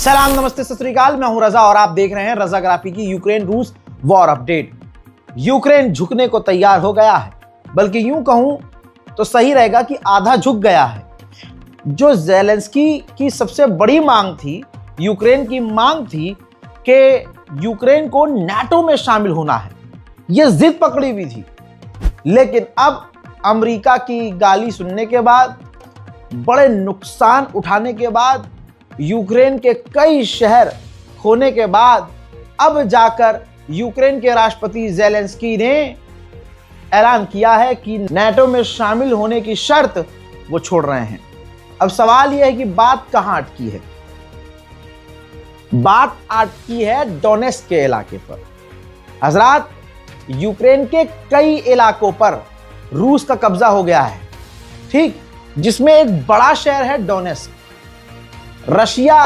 सलाम नमस्ते सत श्री अकाल, मैं हूं रजा और आप देख रहे हैं रजाग्राफी की यूक्रेन रूस वॉर अपडेट। यूक्रेन झुकने को तैयार हो गया है, बल्कि यूं कहूं तो सही रहेगा कि आधा झुक गया है। जो ज़ेलेंस्की की सबसे बड़ी मांग थी, यूक्रेन की मांग थी कि यूक्रेन को नाटो में शामिल होना है, यह जिद पकड़ी हुई थी। लेकिन अब अमेरिका की गाली सुनने के बाद, बड़े नुकसान उठाने के बाद, यूक्रेन के कई शहर खोने के बाद, अब जाकर यूक्रेन के राष्ट्रपति ज़ेलेंस्की ने ऐलान किया है कि नाटो में शामिल होने की शर्त वो छोड़ रहे हैं। अब सवाल यह है कि बात कहां अटकी है? बात अटकी है डोनेस्क के इलाके पर। हजरात, यूक्रेन के कई इलाकों पर रूस का कब्जा हो गया है, ठीक, जिसमें एक बड़ा शहर है डोनेस्क। रशिया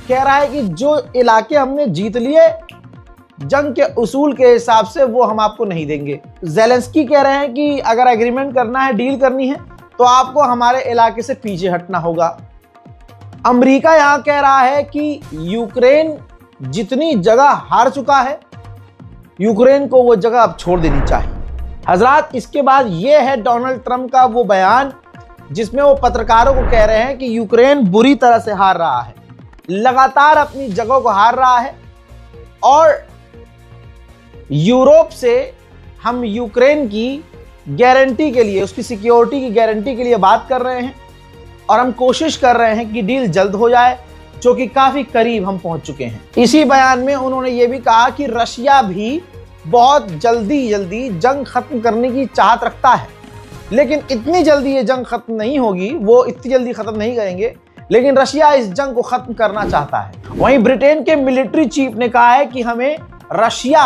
कह रहा है कि जो इलाके हमने जीत लिए, जंग के उसूल के हिसाब से वो हम आपको नहीं देंगे। ज़ेलेंस्की कह रहे हैं कि अगर एग्रीमेंट करना है, डील करनी है, तो आपको हमारे इलाके से पीछे हटना होगा। अमेरिका यहां कह रहा है कि यूक्रेन जितनी जगह हार चुका है, यूक्रेन को वो जगह अब छोड़ देनी चाहिए। हजरात, इसके बाद ये है डोनाल्ड ट्रंप का वो बयान जिसमें वो पत्रकारों को कह रहे हैं कि यूक्रेन बुरी तरह से हार रहा है, लगातार अपनी जगहों को हार रहा है, और यूरोप से हम यूक्रेन की गारंटी के लिए, उसकी सिक्योरिटी की गारंटी के लिए बात कर रहे हैं, और हम कोशिश कर रहे हैं कि डील जल्द हो जाए, जो कि काफी करीब हम पहुंच चुके हैं। इसी बयान में उन्होंने ये भी कहा कि रशिया भी बहुत जल्दी जंग खत्म करने की चाहत रखता है, लेकिन इतनी जल्दी ये जंग खत्म नहीं होगी, वो इतनी जल्दी खत्म नहीं करेंगे, लेकिन रशिया इस जंग को खत्म करना चाहता है। वहीं ब्रिटेन के मिलिट्री चीफ ने कहा है कि हमें रशिया,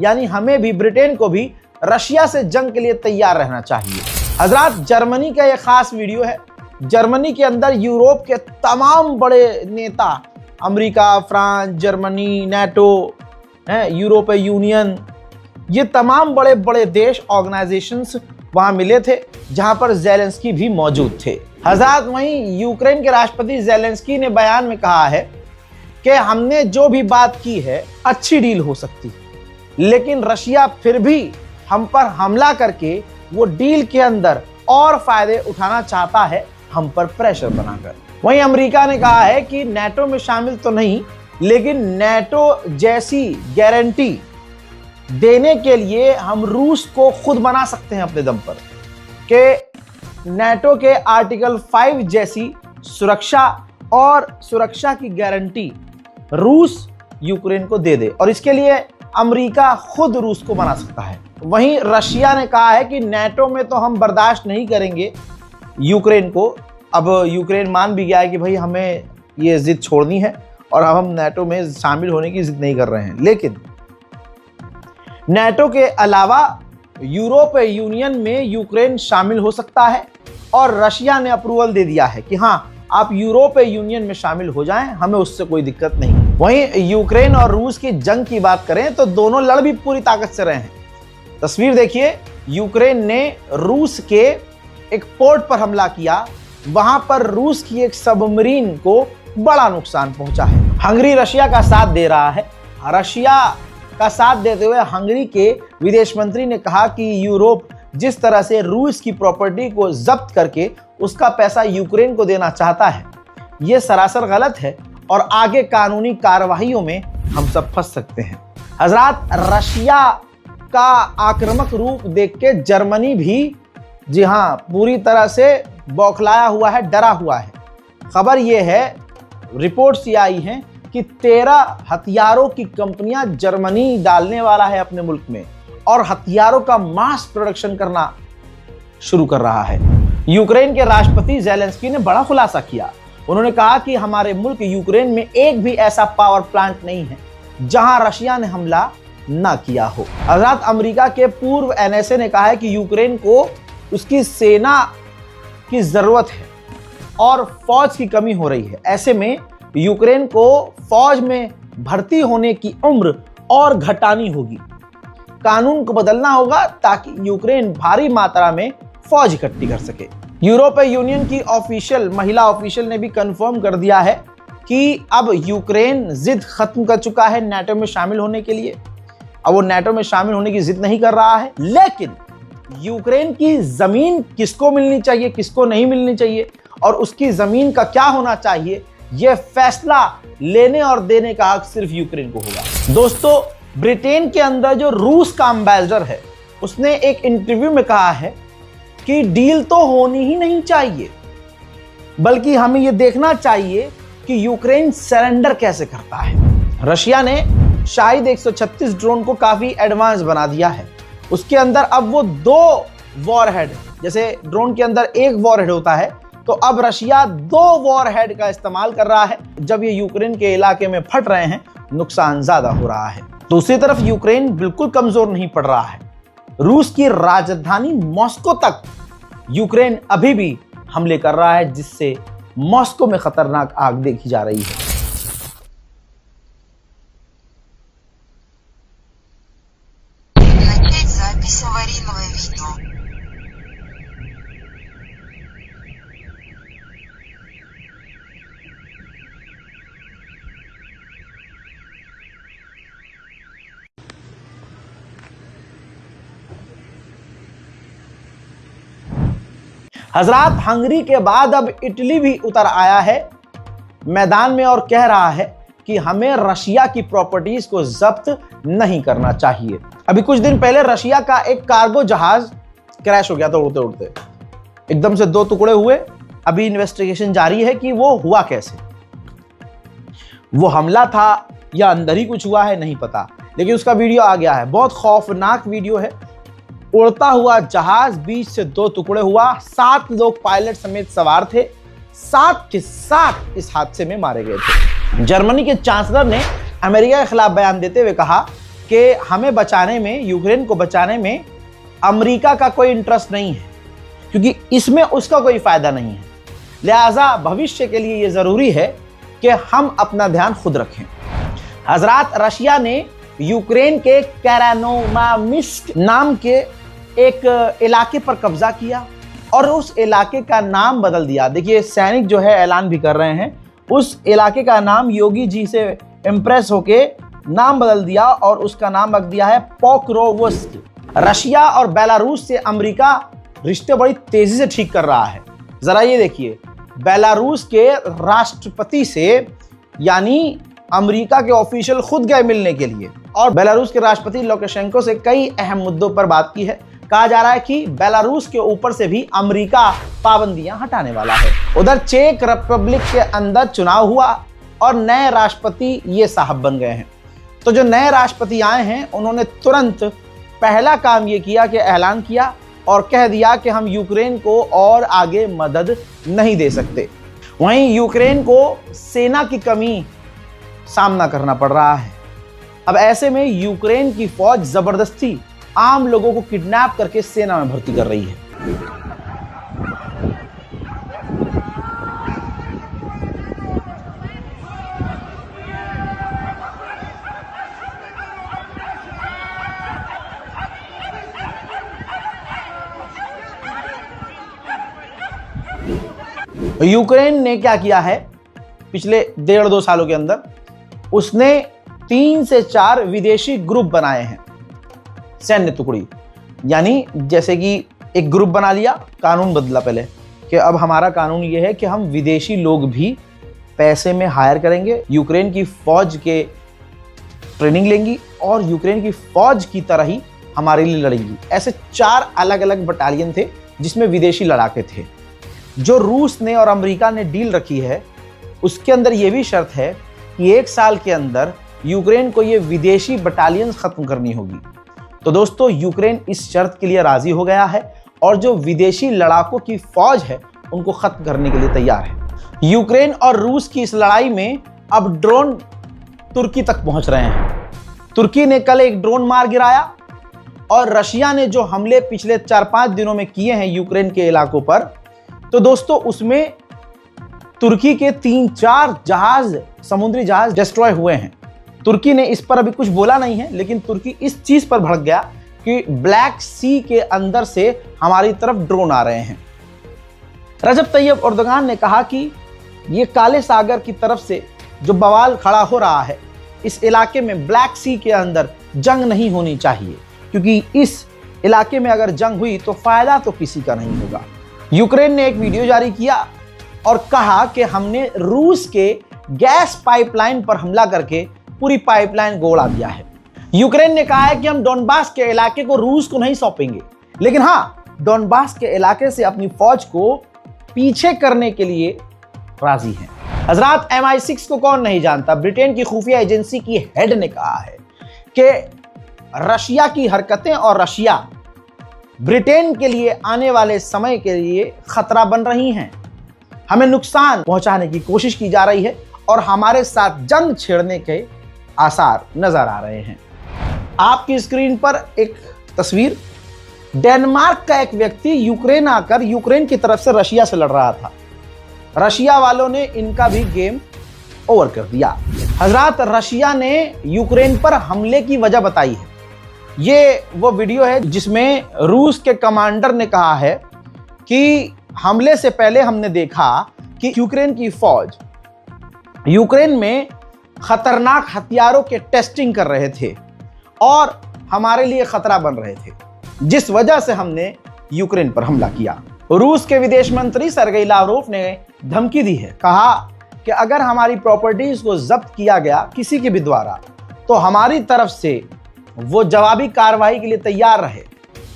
यानी हमें भी, ब्रिटेन को भी रशिया से जंग के लिए तैयार रहना चाहिए। हजरात, जर्मनी का यह खास वीडियो है। जर्मनी के अंदर यूरोप के तमाम बड़े नेता, अमेरिका, फ्रांस, जर्मनी, नाटो, यूरोपीय यूनियन, ये तमाम बड़े बड़े देश, ऑर्गेनाइजेशंस वहां मिले थे, जहां पर ज़ेलेंस्की भी मौजूद थे। हजरात, वहीं यूक्रेन के राष्ट्रपति ज़ेलेंस्की ने बयान में कहा है कि हमने जो भी बात की है, अच्छी डील हो सकती है, लेकिन रशिया फिर भी हम पर हमला करके वो डील के अंदर और फायदे उठाना चाहता है, हम पर प्रेशर बनाकर। वहीं अमेरिका ने कहा है कि नाटो में शामिल तो नहीं, लेकिन नाटो जैसी गारंटी देने के लिए हम रूस को खुद बना सकते हैं अपने दम पर, कि नाटो के आर्टिकल 5 जैसी सुरक्षा और सुरक्षा की गारंटी रूस यूक्रेन को दे दे, और इसके लिए अमेरिका खुद रूस को बना सकता है। वहीं रशिया ने कहा है कि नाटो में तो हम बर्दाश्त नहीं करेंगे यूक्रेन को। अब यूक्रेन मान भी गया है कि भाई हमें ये जिद छोड़नी है और अब हम नाटो में शामिल होने की जिद नहीं कर रहे हैं, लेकिन नाटो के अलावा यूरोपीय यूनियन में यूक्रेन शामिल हो सकता है, और रशिया ने अप्रूवल दे दिया है कि हाँ, आप यूरोपीय यूनियन में शामिल हो जाएं, हमें उससे कोई दिक्कत नहीं। वहीं यूक्रेन और रूस की जंग की बात करें तो दोनों लड़ भी पूरी ताकत से रहे हैं। तस्वीर देखिए, यूक्रेन ने रूस के एक पोर्ट पर हमला किया, वहां पर रूस की एक सबमरीन को बड़ा नुकसान पहुंचा है। हंगरी रशिया का साथ दे रहा है। रशिया का साथ देते हुए हंगरी के विदेश मंत्री ने कहा कि यूरोप जिस तरह से रूस की प्रॉपर्टी को जब्त करके उसका पैसा यूक्रेन को देना चाहता है, यह सरासर गलत है, और आगे कानूनी कार्रवाइयों में हम सब फंस सकते हैं। हजरात, रशिया का आक्रामक रूप देख के जर्मनी भी, जी हां, पूरी तरह से बौखलाया हुआ है, डरा हुआ है। खबर यह है, रिपोर्ट्स ये आई हैं कि 13 हथियारों की कंपनियां जर्मनी डालने वाला है अपने मुल्क में, और हथियारों का मास प्रोडक्शन करना शुरू कर रहा है। यूक्रेन के राष्ट्रपति ज़ेलेंस्की ने बड़ा खुलासा किया। उन्होंने कहा कि हमारे मुल्क यूक्रेन में एक भी ऐसा पावर प्लांट नहीं है जहां रशिया ने हमला ना किया हो। हजरत, अमेरिका के पूर्व NSA ने कहा है कि यूक्रेन को उसकी सेना की जरूरत है और फौज की कमी हो रही है। ऐसे में यूक्रेन को फौज में भर्ती होने की उम्र और घटानी होगी, कानून को बदलना होगा, ताकि यूक्रेन भारी मात्रा में फौज इकट्ठी कर सके। यूरोपीय यूनियन की महिला ऑफिशियल ने भी कंफर्म कर दिया है कि अब यूक्रेन जिद खत्म कर चुका है नाटो में शामिल होने के लिए। अब वो नाटो में शामिल होने की जिद नहीं कर रहा है, लेकिन यूक्रेन की जमीन किसको मिलनी चाहिए, किसको नहीं मिलनी चाहिए और उसकी जमीन का क्या होना चाहिए, यह फैसला लेने और देने का हक सिर्फ यूक्रेन को होगा। दोस्तों, ब्रिटेन के अंदर जो रूस का एम्बेसडर है, उसने एक इंटरव्यू में कहा है कि डील तो होनी ही नहीं चाहिए, बल्कि हमें यह देखना चाहिए कि यूक्रेन सरेंडर कैसे करता है। रशिया ने शाहिद 136 ड्रोन को काफी एडवांस बना दिया है। उसके अंदर अब वो 2 वॉरहेड, जैसे ड्रोन के अंदर एक वॉरहेड होता है, तो अब रशिया 2 वॉरहेड का इस्तेमाल कर रहा है। जब ये यूक्रेन के इलाके में फट रहे हैं, नुकसान ज्यादा हो रहा है। दूसरी तरफ यूक्रेन बिल्कुल कमजोर नहीं पड़ रहा है। रूस की राजधानी मॉस्को तक यूक्रेन अभी भी हमले कर रहा है, जिससे मॉस्को में खतरनाक आग देखी जा रही है। हजरात, हंगरी के बाद अब इटली भी उतर आया है मैदान में और कह रहा है कि हमें रशिया की प्रॉपर्टीज को जब्त नहीं करना चाहिए। अभी कुछ दिन पहले रशिया का एक कार्गो जहाज क्रैश हो गया था उड़ते उड़ते, एकदम से 2 टुकड़े हुए। अभी इन्वेस्टिगेशन जारी है कि वो हुआ कैसे, वो हमला था या अंदर ही कुछ हुआ है नहीं पता, लेकिन उसका वीडियो आ गया है। बहुत खौफनाक वीडियो है। उड़ता हुआ जहाज बीच से 2 टुकड़े हुआ, 7 लोग पायलट समेत सवार थे, 7 के 7 इस हादसे में मारे गए थे। जर्मनी के चांसलर ने अमेरिका के खिलाफ बयान देते हुए कहा कि हमें बचाने में, यूक्रेन को बचाने में अमेरिका का कोई इंटरेस्ट नहीं है, क्योंकि इसमें उसका कोई फायदा नहीं है। लिहाजा भविष्य के लिए यह जरूरी है कि हम अपना ध्यान खुद रखें। हजरात, रशिया ने यूक्रेन के कैरानोमामिस्क नाम के एक इलाके पर कब्जा किया और उस इलाके का नाम बदल दिया। देखिए, सैनिक जो है ऐलान भी कर रहे हैं, उस इलाके का नाम योगी जी से इंप्रेस होके नाम बदल दिया और उसका नाम रख दिया है पोक्रोवस्क। रशिया और बेलारूस से अमेरिका रिश्ते बड़ी तेजी से ठीक कर रहा है। जरा ये देखिए, बेलारूस के राष्ट्रपति से यानी अमेरिका के ऑफिशियल खुद गए मिलने के लिए और बेलारूस के राष्ट्रपति लुकाशेंको से कई अहम मुद्दों पर बात की है। कहा जा रहा है कि बेलारूस के ऊपर से भी अमेरिका पाबंदियां हटाने वाला है। उधर चेक रिपब्लिक के अंदर चुनाव हुआ और नए राष्ट्रपति ये साहब बन गए हैं। तो जो नए राष्ट्रपति आए हैं, उन्होंने तुरंत पहला काम ये किया कि ऐलान किया और कह दिया कि हम यूक्रेन को और आगे मदद नहीं दे सकते। वहीं यूक्रेन को सेना की कमी सामना करना पड़ रहा है। अब ऐसे में यूक्रेन की फौज जबरदस्ती आम लोगों को किडनैप करके सेना में भर्ती कर रही है। यूक्रेन ने क्या किया है पिछले 1.5-2 सालों के अंदर, उसने 3 से 4 विदेशी ग्रुप बनाए हैं, सैन्य टुकड़ी। यानी जैसे कि एक ग्रुप बना लिया, कानून बदला पहले कि अब हमारा कानून ये है कि हम विदेशी लोग भी पैसे में हायर करेंगे, यूक्रेन की फौज के ट्रेनिंग लेंगी और यूक्रेन की फौज की तरह ही हमारे लिए लड़ेंगी। ऐसे 4 अलग अलग बटालियन थे जिसमें विदेशी लड़ाके थे। जो रूस ने और अमेरिका ने डील रखी है, उसके अंदर यह भी शर्त है कि 1 साल के अंदर यूक्रेन को ये विदेशी बटालियन खत्म करनी होगी। तो दोस्तों, यूक्रेन इस शर्त के लिए राजी हो गया है और जो विदेशी लड़ाकों की फौज है उनको खत्म करने के लिए तैयार है। यूक्रेन और रूस की इस लड़ाई में अब ड्रोन तुर्की तक पहुंच रहे हैं। तुर्की ने कल एक ड्रोन मार गिराया और रशिया ने जो हमले पिछले 4-5 दिनों में किए हैं यूक्रेन के इलाकों पर, तो दोस्तों उसमें तुर्की के 3-4 जहाज, समुद्री जहाज डिस्ट्रॉय हुए हैं। तुर्की ने इस पर अभी कुछ बोला नहीं है, लेकिन तुर्की इस चीज पर भड़क गया कि ब्लैक सी के अंदर से हमारी तरफ ड्रोन आ रहे हैं। रजब तैयब एर्दोगान ने कहा कि ये काले सागर की तरफ से जो बवाल खड़ा हो रहा है, इस इलाके में ब्लैक सी के अंदर जंग नहीं होनी चाहिए, क्योंकि इस इलाके में अगर जंग हुई तो फायदा तो किसी का नहीं होगा। यूक्रेन ने एक वीडियो जारी किया और कहा कि हमने रूस के गैस पाइपलाइन पर हमला करके पूरी पाइपलाइन गोला दिया है। यूक्रेन ने कहा है कि हम डोनबास के इलाके को रूस को नहीं सौंपेंगे, लेकिन हाँ, डोनबास के इलाके से अपनी फौज को पीछे करने के लिए राजी हैं। हजरात, MI6 को कौन नहीं जानता। ब्रिटेन की खुफिया एजेंसी की हेड ने कहा है कि रशिया की हरकतें और रशिया ब्रिटेन के लिए आने वाले समय के लिए खतरा बन रही हैं। हमें नुकसान पहुंचाने की कोशिश की जा रही है और हमारे साथ जंग छेड़ने के आसार नजर आ रहे हैं। आपकी स्क्रीन पर एक तस्वीर, डेनमार्क का एक व्यक्ति यूक्रेन आकर यूक्रेन की तरफ से रशिया से लड़ रहा था। रशिया वालों ने इनका भी गेम ओवर कर दिया। हजरात, रशिया ने यूक्रेन पर हमले की वजह बताई है। ये वो वीडियो है जिसमें रूस के कमांडर ने कहा है कि हमले से पहले हमने देखा कि यूक्रेन की फौज यूक्रेन में खतरनाक हथियारों के टेस्टिंग कर रहे थे और हमारे लिए खतरा बन रहे थे, जिस वजह से हमने यूक्रेन पर हमला किया। रूस के विदेश मंत्री सर्गेई लावरोव ने धमकी दी है, कहा कि अगर हमारी प्रॉपर्टीज को जब्त किया गया किसी के भी द्वारा तो हमारी तरफ से वो जवाबी कार्रवाई के लिए तैयार रहे।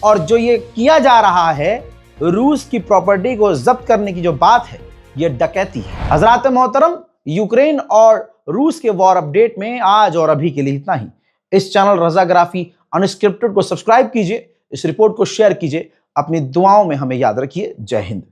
और जो ये किया जा रहा है, रूस की प्रॉपर्टी को जब्त करने की जो बात है, ये डकैती है। हजरात मोहतरम, यूक्रेन और रूस के वॉर अपडेट में आज और अभी के लिए इतना ही। इस चैनल रजाग्राफी अनस्क्रिप्टेड को सब्सक्राइब कीजिए, इस रिपोर्ट को शेयर कीजिए, अपनी दुआओं में हमें याद रखिए। जय हिंद।